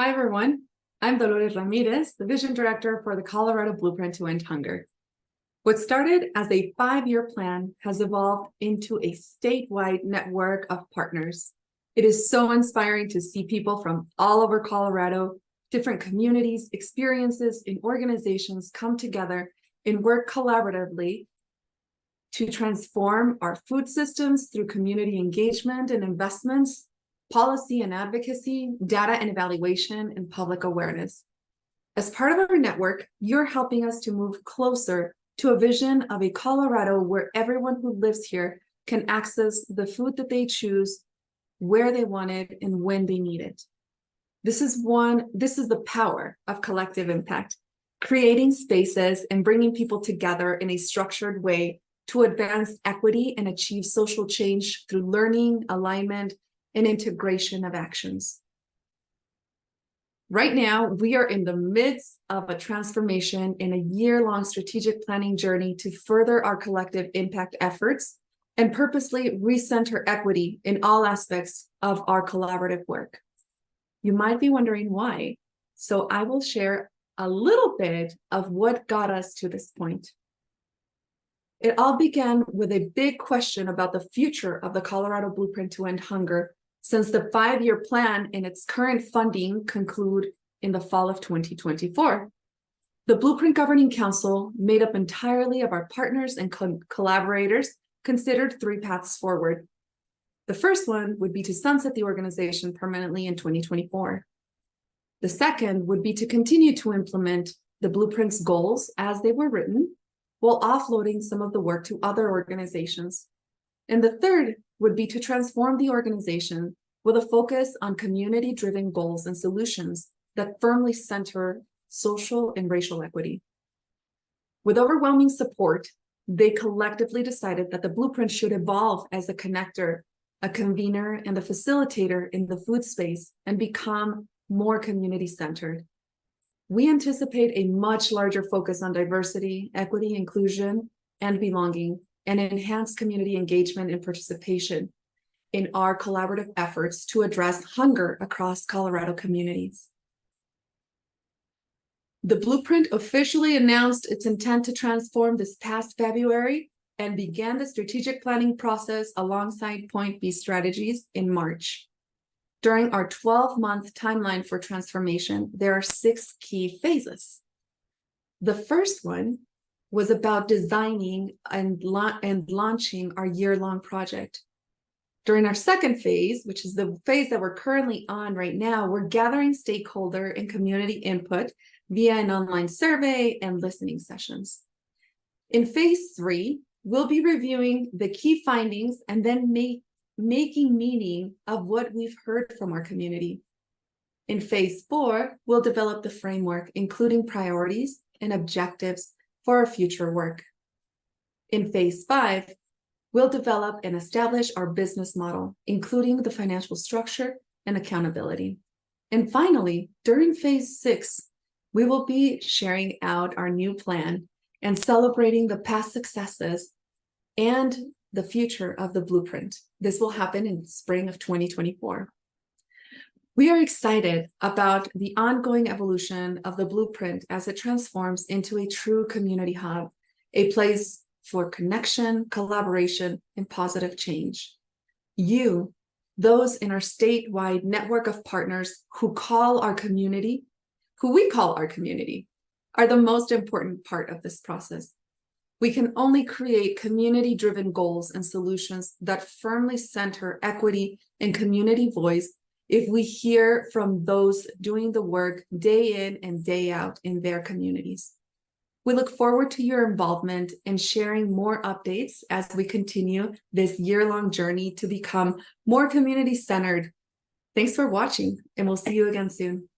Hi, everyone. I'm Dolores Ramirez, the Vision Director for the Colorado Blueprint to End Hunger. What started as a 5-year plan has evolved into a statewide network of partners. It is so inspiring to see people from all over Colorado, different communities, experiences, and organizations come together and work collaboratively to transform our food systems through community engagement and investments, policy and advocacy, data and evaluation, and public awareness. As part of our network, you're helping us to move closer to a vision of a Colorado where everyone who lives here can access the food that they choose, where they want it, and when they need it. This is the power of collective impact, creating spaces and bringing people together in a structured way to advance equity and achieve social change through learning, alignment, and integration of actions. Right now, we are in the midst of a transformation in a year-long strategic planning journey to further our collective impact efforts and purposely recenter equity in all aspects of our collaborative work. You might be wondering why, so I will share a little bit of what got us to this point. It all began with a big question about the future of the Colorado Blueprint to End Hunger, since the 5-year plan and its current funding conclude in the fall of 2024. The Blueprint Governing Council, made up entirely of our partners and collaborators, considered 3 paths forward. The first one would be to sunset the organization permanently in 2024. The second would be to continue to implement the Blueprint's goals as they were written, while offloading some of the work to other organizations. And the third would be to transform the organization with a focus on community-driven goals and solutions that firmly center social and racial equity. With overwhelming support, they collectively decided that the Blueprint should evolve as a connector, a convener, and a facilitator in the food space and become more community-centered. We anticipate a much larger focus on diversity, equity, inclusion, and belonging, and enhanced community engagement and participation in our collaborative efforts to address hunger across Colorado communities. The Blueprint officially announced its intent to transform this past February and began the strategic planning process alongside Point B strategies in March. During our 12-month timeline for transformation, there are 6 key phases. The first one was about designing and launching our year-long project. During our second phase, which is the phase that we're currently on right now, we're gathering stakeholder and community input via an online survey and listening sessions. In phase 3, we'll be reviewing the key findings and then making meaning of what we've heard from our community. In phase 4, we'll develop the framework, including priorities and objectives for our future work. In phase 5, we'll develop and establish our business model, including the financial structure and accountability. And finally, during phase 6, we will be sharing out our new plan and celebrating the past successes and the future of the Blueprint. This will happen in spring of 2024. We are excited about the ongoing evolution of the Blueprint as it transforms into a true community hub, a place for connection, collaboration, and positive change. You, those in our statewide network of partners who we call our community, are the most important part of this process. We can only create community-driven goals and solutions that firmly center equity and community voice if we hear from those doing the work day in and day out in their communities. We look forward to your involvement and sharing more updates as we continue this year-long journey to become more community-centered. Thanks for watching, and we'll see you again soon.